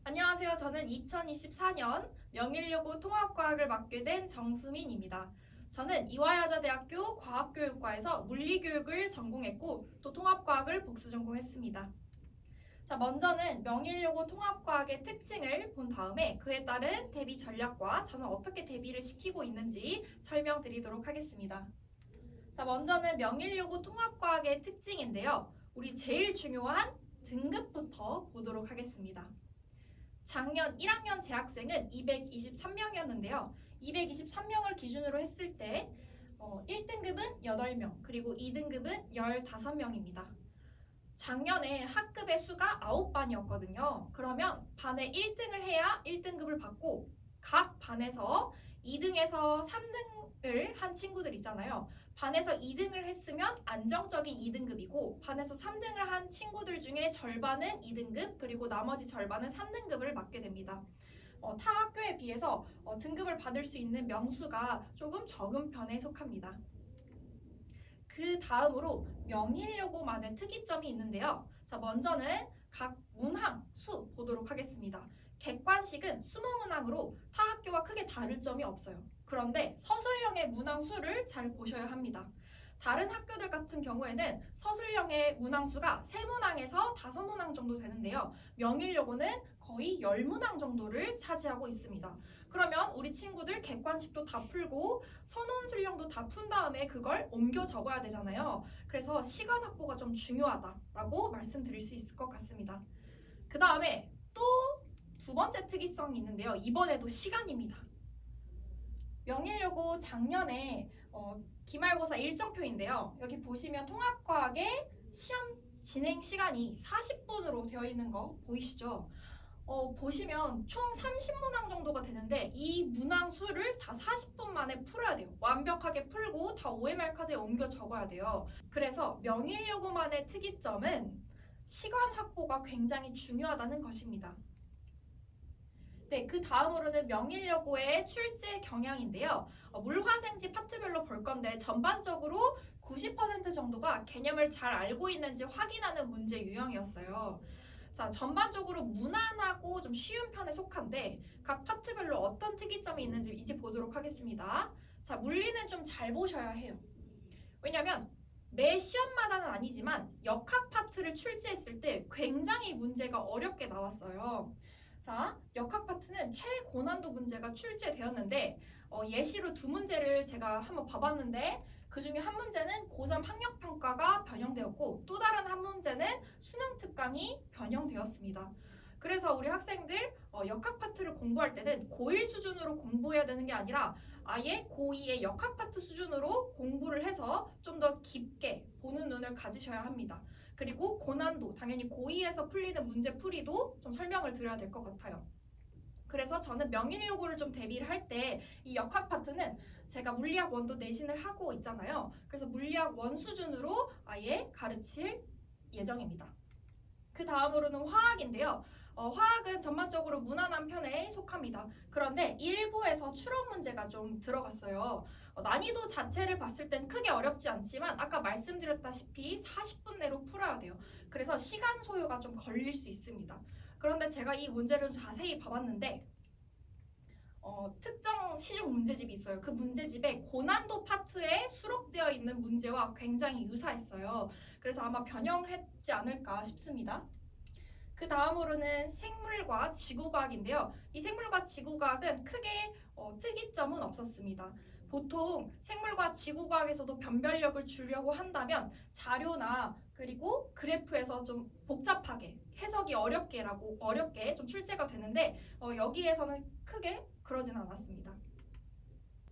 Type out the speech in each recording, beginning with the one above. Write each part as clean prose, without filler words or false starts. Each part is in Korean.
안녕하세요. 저는 2024년 명일여고 통합과학을 맡게 된 정수민입니다. 저는 이화여자대학교 과학교육과에서 물리교육을 전공했고 또 통합과학을 복수 전공했습니다. 자, 먼저는 명일여고 통합과학의 특징을 본 다음에 그에 따른 대비 전략과 저는 어떻게 대비를 시키고 있는지 설명드리도록 하겠습니다. 자, 먼저는 명일여고 통합과학의 특징인데요. 우리 제일 중요한 등급부터 보도록 하겠습니다. 작년 1학년 재학생은 223명이었는데요. 223명을 기준으로 했을 때 1등급은 8명, 그리고 2등급은 15명입니다. 작년에 학급의 수가 9반이었거든요. 그러면 반에 1등을 해야 1등급을 받고 각 반에서 2등에서 3등을 한 친구들 있잖아요. 반에서 2등을 했으면 안정적인 2등급이고 반에서 3등을 한 친구들 중에 절반은 2등급 그리고 나머지 절반은 3등급을 받게 됩니다. 타 학교에 비해서 등급을 받을 수 있는 명수가 조금 적은 편에 속합니다. 그 다음으로 명일여고만의 특이점이 있는데요. 자, 먼저는 각 문항 수 보도록 하겠습니다. 객관식은 20문항으로 타 학교와 크게 다를 점이 없어요. 그런데 서술형의 문항 수를 잘 보셔야 합니다. 다른 학교들 같은 경우에는 서술형의 문항 수가 3문항에서 5문항 정도 되는데요. 명일여고는 거의 10문항 정도를 차지하고 있습니다. 그러면 우리 친구들 객관식도 다 풀고 선원술령도 다 푼 다음에 그걸 옮겨 적어야 되잖아요. 그래서 시간 확보가 좀 중요하다라고 말씀드릴 수 있을 것 같습니다. 그 다음에 또 두 번째 특이성이 있는데요. 이번에도 시간입니다. 명일여고 작년에 기말고사 일정표인데요. 여기 보시면 통합과학의 시험 진행 시간이 40분으로 되어 있는 거 보이시죠? 보시면 총 30문항 정도가 되는데 이 문항 수를 다 40분 만에 풀어야 돼요. 완벽하게 풀고 다 OMR 카드에 옮겨 적어야 돼요. 그래서 명일여고만의 특이점은 시간 확보가 굉장히 중요하다는 것입니다. 네, 그 다음으로는 명일여고의 출제 경향인데요. 물화생지 파트별로 볼 건데 전반적으로 90% 정도가 개념을 잘 알고 있는지 확인하는 문제 유형이었어요. 자, 전반적으로 무난하고 좀 쉬운 편에 속한데 각 파트별로 어떤 특이점이 있는지 이제 보도록 하겠습니다. 자, 물리는 좀 잘 보셔야 해요. 왜냐면 매 시험마다는 아니지만 역학 파트를 출제했을 때 굉장히 문제가 어렵게 나왔어요. 자, 역학 파트는 최고난도 문제가 출제되었는데 예시로 두 문제를 제가 한번 봐봤는데 그 중에 한 문제는 고3 학력평가가 변형되었고 또 다른 한 문제는 수능 특강이 변형되었습니다. 그래서 우리 학생들 역학 파트를 공부할 때는 고1 수준으로 공부해야 되는 게 아니라 아예 고2의 역학 파트 수준으로 공부를 해서 좀 더 깊게 보는 눈을 가지셔야 합니다. 그리고 고난도, 당연히 고2에서 풀리는 문제 풀이도 좀 설명을 드려야 될 것 같아요. 그래서 저는 명일여고를 좀 대비를 할 때 이 역학 파트는 제가 물리학 원도 내신을 하고 있잖아요. 그래서 물리학 원 수준으로 아예 가르칠 예정입니다. 그 다음으로는 화학인데요. 화학은 전반적으로 무난한 편에 속합니다. 그런데 일부에서 추론 문제가 좀 들어갔어요. 난이도 자체를 봤을 땐 크게 어렵지 않지만 아까 말씀드렸다시피 40분 내로 풀어야 돼요. 그래서 시간 소요가 좀 걸릴 수 있습니다. 그런데 제가 이 문제를 자세히 봐봤는데 특정 시중 문제집이 있어요. 그 문제집에 고난도 파트에 수록되어 있는 문제와 굉장히 유사했어요. 그래서 아마 변형했지 않을까 싶습니다. 그 다음으로는 생물과 지구과학인데요. 이 생물과 지구과학은 크게 특이점은 없었습니다. 보통 생물과 지구과학에서도 변별력을 주려고 한다면 자료나 그리고 그래프에서 좀 복잡하게 해석이 어렵게 좀 출제가 되는데 여기에서는 크게 그러진 않았습니다.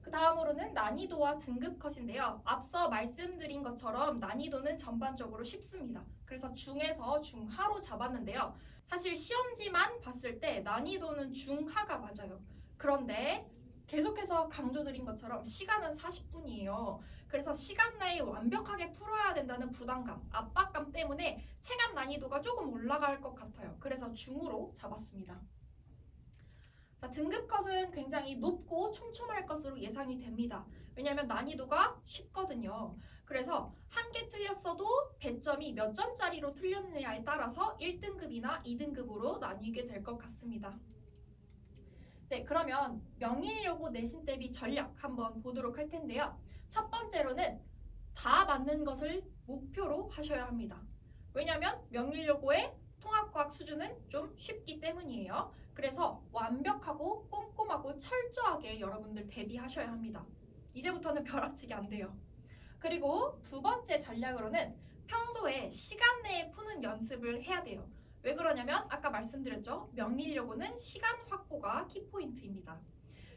그 다음으로는 난이도와 등급 컷인데요. 앞서 말씀드린 것처럼 난이도는 전반적으로 쉽습니다. 그래서 중에서 중하로 잡았는데요. 사실 시험지만 봤을 때 난이도는 중하가 맞아요. 그런데 계속해서 강조드린 것처럼 시간은 40분이에요. 그래서 시간 내에 완벽하게 풀어야 된다는 부담감, 압박감 때문에 체감 난이도가 조금 올라갈 것 같아요. 그래서 중으로 잡았습니다. 자, 등급컷은 굉장히 높고 촘촘할 것으로 예상이 됩니다. 왜냐하면 난이도가 쉽거든요. 그래서 한 개 틀렸어도 배점이 몇 점짜리로 틀렸느냐에 따라서 1등급이나 2등급으로 나뉘게 될 것 같습니다. 네, 그러면 명일여고 내신 대비 전략 한번 보도록 할 텐데요. 첫 번째로는 다 맞는 것을 목표로 하셔야 합니다. 왜냐하면 명일여고의 통합과학 수준은 좀 쉽기 때문이에요. 그래서 완벽하고 꼼꼼하고 철저하게 여러분들 대비하셔야 합니다. 이제부터는 벼락치기 안 돼요. 그리고 두 번째 전략으로는 평소에 시간 내에 푸는 연습을 해야 돼요. 왜 그러냐면 아까 말씀드렸죠. 명일여고는 시간 확보가 키포인트입니다.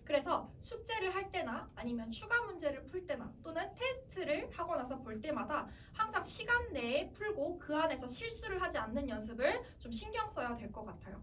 그래서 숙제를 할 때나 아니면 추가 문제를 풀 때나 또는 테스트를 하고 나서 볼 때마다 항상 시간 내에 풀고 그 안에서 실수를 하지 않는 연습을 좀 신경 써야 될 것 같아요.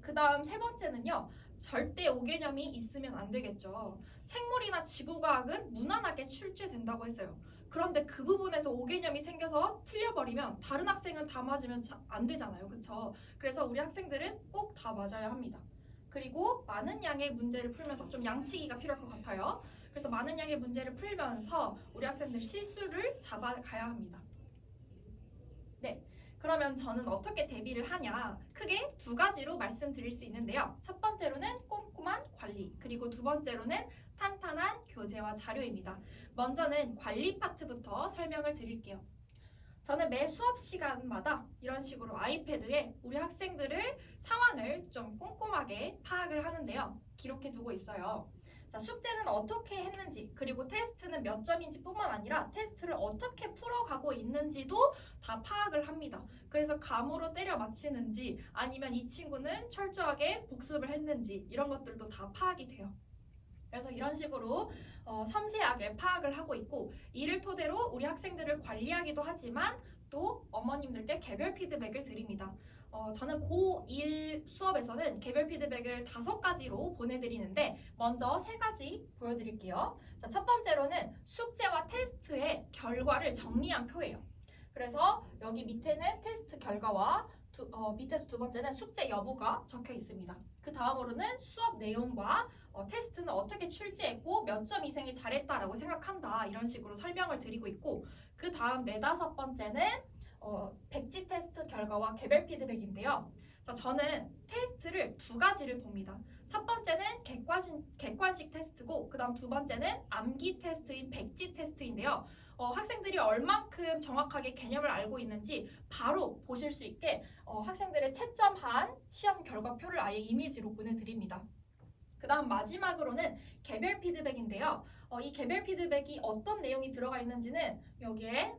그 다음 세 번째는요. 절대 오개념이 있으면 안 되겠죠. 생물이나 지구과학은 무난하게 출제된다고 했어요. 그런데 그 부분에서 오개념이 생겨서 틀려버리면 다른 학생은 다 맞으면 안 되잖아요. 그쵸? 그래서 우리 학생들은 꼭 다 맞아야 합니다. 그리고 많은 양의 문제를 풀면서 좀 양치기가 필요할 것 같아요. 그래서 많은 양의 문제를 풀면서 우리 학생들 실수를 잡아가야 합니다. 네. 그러면 저는 어떻게 대비를 하냐? 크게 두 가지로 말씀드릴 수 있는데요. 첫 번째로는 꼼꼼한 관리, 그리고 두 번째로는 탄탄한 교재와 자료입니다. 먼저는 관리 파트부터 설명을 드릴게요. 저는 매 수업 시간마다 이런 식으로 아이패드에 우리 학생들을 상황을 좀 꼼꼼하게 파악을 하는데요. 기록해 두고 있어요. 자, 숙제는 어떻게 했는지, 그리고 테스트는 몇 점인지 뿐만 아니라 테스트를 어떻게 풀어가고 있는지도 다 파악을 합니다. 그래서 감으로 때려 맞히는지 아니면 이 친구는 철저하게 복습을 했는지 이런 것들도 다 파악이 돼요. 그래서 이런 식으로 섬세하게 파악을 하고 있고, 이를 토대로 우리 학생들을 관리하기도 하지만 또 어머님들께 개별 피드백을 드립니다. 저는 고1 수업에서는 개별 피드백을 5가지로 보내드리는데 먼저 3가지 보여드릴게요. 자, 첫 번째로는 숙제와 테스트의 결과를 정리한 표예요. 그래서 여기 밑에는 테스트 결과와 밑에서 두 번째는 숙제 여부가 적혀 있습니다. 그 다음으로는 수업 내용과 테스트는 어떻게 출제했고 몇 점 이상이 잘했다라고 생각한다 이런 식으로 설명을 드리고 있고, 그 다음 4-5번째는 백지 테스트 결과와 개별 피드백인데요. 자, 저는 테스트를 2가지를 봅니다. 첫 번째는 객관식 테스트고 그 다음 두 번째는 암기 테스트인 백지 테스트인데요. 학생들이 얼만큼 정확하게 개념을 알고 있는지 바로 보실 수 있게 학생들의 채점한 시험 결과표를 아예 이미지로 보내드립니다. 그 다음 마지막으로는 개별 피드백인데요. 이 개별 피드백이 어떤 내용이 들어가 있는지는 여기에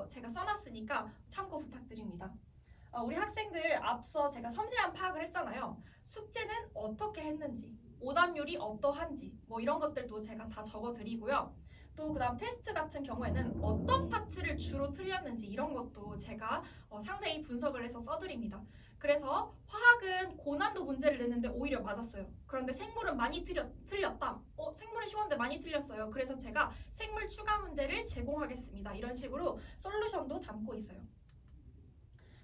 제가 써놨으니까 참고 부탁드립니다. 우리 학생들 앞서 제가 섬세한 파악을 했잖아요. 숙제는 어떻게 했는지, 오답률이 어떠한지 뭐 이런 것들도 제가 다 적어드리고요. 또 그 다음 테스트 같은 경우에는 어떤 파트를 주로 틀렸는지 이런 것도 제가 상세히 분석을 해서 써드립니다. 그래서 화학은 고난도 문제를 냈는데 오히려 맞았어요. 그런데 생물은 많이 틀렸다. 생물은 쉬웠는데 많이 틀렸어요. 그래서 제가 생물 추가 문제를 제공하겠습니다. 이런 식으로 솔루션도 담고 있어요.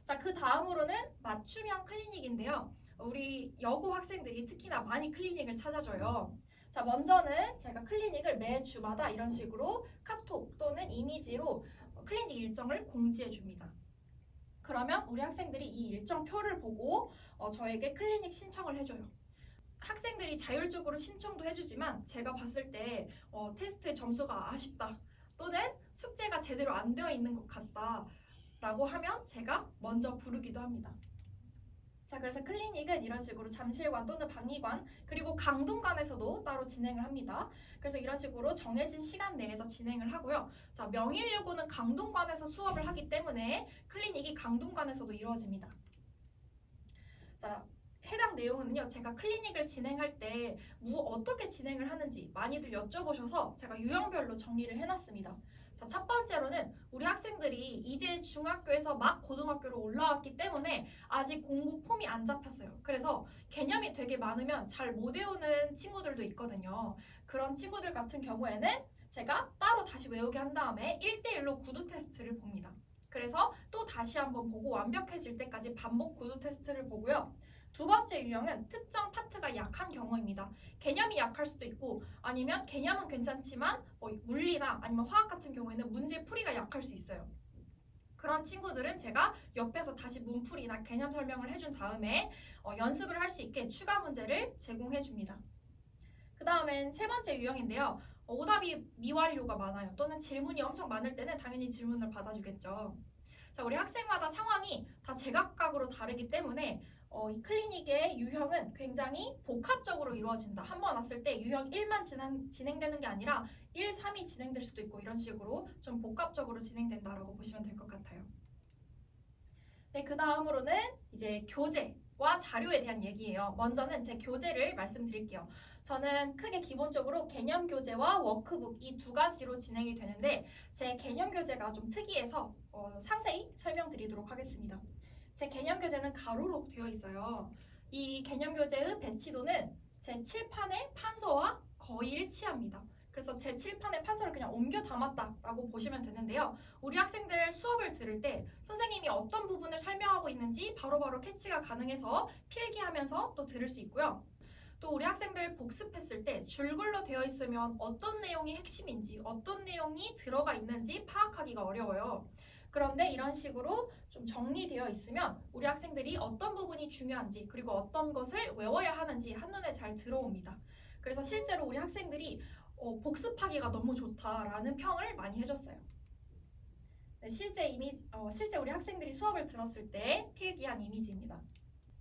자, 그 다음으로는 맞춤형 클리닉인데요. 우리 여고 학생들이 특히나 많이 클리닉을 찾아줘요. 자, 먼저는 제가 클리닉을 매 주마다 이런 식으로 카톡 또는 이미지로 클리닉 일정을 공지해 줍니다. 그러면 우리 학생들이 이 일정표를 보고 저에게 클리닉 신청을 해줘요. 학생들이 자율적으로 신청도 해주지만 제가 봤을 때 테스트의 점수가 아쉽다 또는 숙제가 제대로 안 되어 있는 것 같다 라고 하면 제가 먼저 부르기도 합니다. 자, 그래서 클리닉은 이런 식으로 잠실관 또는 방위관 그리고 강동관에서도 따로 진행을 합니다. 그래서 이런 식으로 정해진 시간 내에서 진행을 하고요. 자, 명일여고는 강동관에서 수업을 하기 때문에 클리닉이 강동관에서도 이루어집니다. 자, 해당 내용은요, 제가 클리닉을 진행할 때 어떻게 진행을 하는지 많이들 여쭤보셔서 제가 유형별로 정리를 해놨습니다. 자, 첫 번째로는 우리 학생들이 이제 중학교에서 막 고등학교로 올라왔기 때문에 아직 공부 폼이 안 잡혔어요. 그래서 개념이 되게 많으면 잘 못 외우는 친구들도 있거든요. 그런 친구들 같은 경우에는 제가 따로 다시 외우게 한 다음에 1대1로 구두 테스트를 봅니다. 그래서 또 다시 한번 보고 완벽해질 때까지 반복 구두 테스트를 보고요. 두 번째 유형은 특정 파트가 약한 경우입니다. 개념이 약할 수도 있고 아니면 개념은 괜찮지만 물리나 아니면 화학 같은 경우에는 문제 풀이가 약할 수 있어요. 그런 친구들은 제가 옆에서 다시 문풀이나 개념 설명을 해준 다음에 연습을 할 수 있게 추가 문제를 제공해 줍니다. 그 다음엔 세 번째 유형인데요. 오답이 미완료가 많아요. 또는 질문이 엄청 많을 때는 당연히 질문을 받아주겠죠. 자, 우리 학생마다 상황이 다 제각각으로 다르기 때문에 이 클리닉의 유형은 굉장히 복합적으로 이루어진다. 한 번 왔을 때 유형 1만 진행되는 게 아니라 1, 3이 진행될 수도 있고 이런 식으로 좀 복합적으로 진행된다라고 보시면 될 것 같아요. 네, 그 다음으로는 이제 교재와 자료에 대한 얘기예요. 먼저는 제 교재를 말씀드릴게요. 저는 크게 기본적으로 개념 교재와 워크북 이 두 가지로 진행이 되는데 제 개념 교재가 좀 특이해서 상세히 설명드리도록 하겠습니다. 제 개념 교재는 가로로 되어 있어요. 이 개념 교재의 배치도는 제 칠판의 판서와 거의 일치합니다. 그래서 제 칠판의 판서를 그냥 옮겨 담았다라고 보시면 되는데요. 우리 학생들 수업을 들을 때 선생님이 어떤 부분을 설명하고 있는지 바로바로 캐치가 가능해서 필기하면서 또 들을 수 있고요. 또 우리 학생들 복습했을 때 줄글로 되어 있으면 어떤 내용이 핵심인지 어떤 내용이 들어가 있는지 파악하기가 어려워요. 그런데 이런 식으로 좀 정리되어 있으면 우리 학생들이 어떤 부분이 중요한지 그리고 어떤 것을 외워야 하는지 한눈에 잘 들어옵니다. 그래서 실제로 우리 학생들이 복습하기가 너무 좋다라는 평을 많이 해줬어요. 네, 실제 우리 학생들이 수업을 들었을 때 필기한 이미지입니다.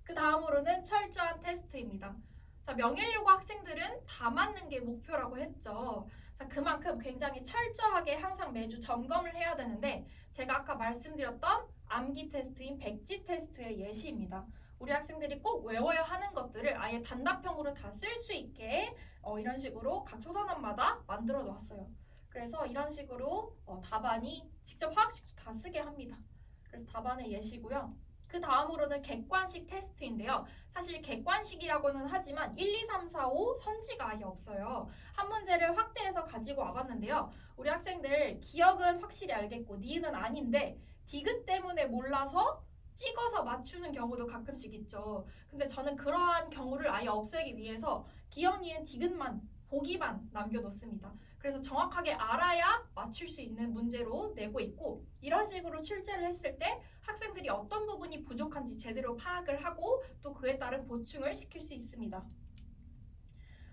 그 다음으로는 철저한 테스트입니다. 자, 명예여고 학생들은 다 맞는 게 목표라고 했죠. 자, 그만큼 굉장히 철저하게 항상 매주 점검을 해야 되는데 제가 아까 말씀드렸던 암기 테스트인 백지 테스트의 예시입니다. 우리 학생들이 꼭 외워야 하는 것들을 아예 단답형으로 다 쓸 수 있게 이런 식으로 각 초단원마다 만들어 놨어요. 그래서 이런 식으로 답안이 직접 화학식도 다 쓰게 합니다. 그래서 답안의 예시고요. 그 다음으로는 객관식 테스트인데요. 사실 객관식이라고는 하지만 1, 2, 3, 4, 5 선지가 아예 없어요. 한 문제를 확대해서 가지고 와봤는데요. 우리 학생들 기억은 확실히 알겠고 니은은 아닌데 디귿 때문에 몰라서 찍어서 맞추는 경우도 가끔씩 있죠. 근데 저는 그러한 경우를 아예 없애기 위해서 기억, 니은, 디귿만 보기만 남겨놓습니다. 그래서 정확하게 알아야 맞출 수 있는 문제로 내고 있고 이런 식으로 출제를 했을 때 학생들이 어떤 부분이 부족한지 제대로 파악을 하고 또 그에 따른 보충을 시킬 수 있습니다.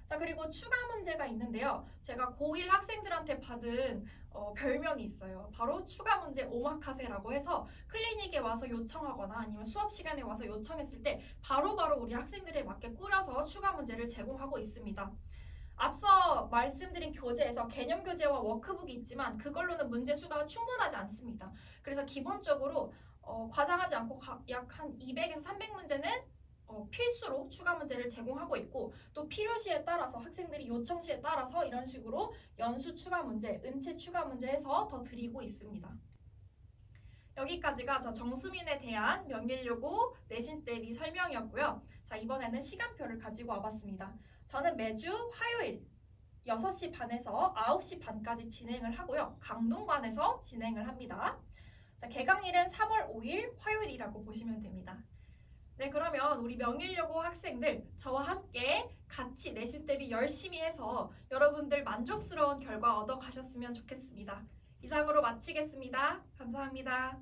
자, 그리고 추가 문제가 있는데요. 제가 고1 학생들한테 받은 별명이 있어요. 바로 추가 문제 오마카세라고 해서 클리닉에 와서 요청하거나 아니면 수업 시간에 와서 요청했을 때 바로바로 우리 학생들에 맞게 꾸려서 추가 문제를 제공하고 있습니다. 앞서 말씀드린 교재에서 개념 교재와 워크북이 있지만 그걸로는 문제 수가 충분하지 않습니다. 그래서 기본적으로 과장하지 않고 약 한 200에서 300문제는 필수로 추가 문제를 제공하고 있고 또 필요시에 따라서 학생들이 요청시에 따라서 이런 식으로 연수 추가 문제, 은채 추가 문제 해서 더 드리고 있습니다. 여기까지가 저 정수민에 대한 명예여고 내신 대비 설명이었고요. 자, 이번에는 시간표를 가지고 와봤습니다. 저는 매주 화요일 6시 반에서 9시 반까지 진행을 하고요. 강동관에서 진행을 합니다. 자, 개강일은 3월 5일 화요일이라고 보시면 됩니다. 네, 그러면 우리 명예여고 학생들 저와 함께 같이 내신 대비 열심히 해서 여러분들 만족스러운 결과 얻어 가셨으면 좋겠습니다. 이상으로 마치겠습니다. 감사합니다.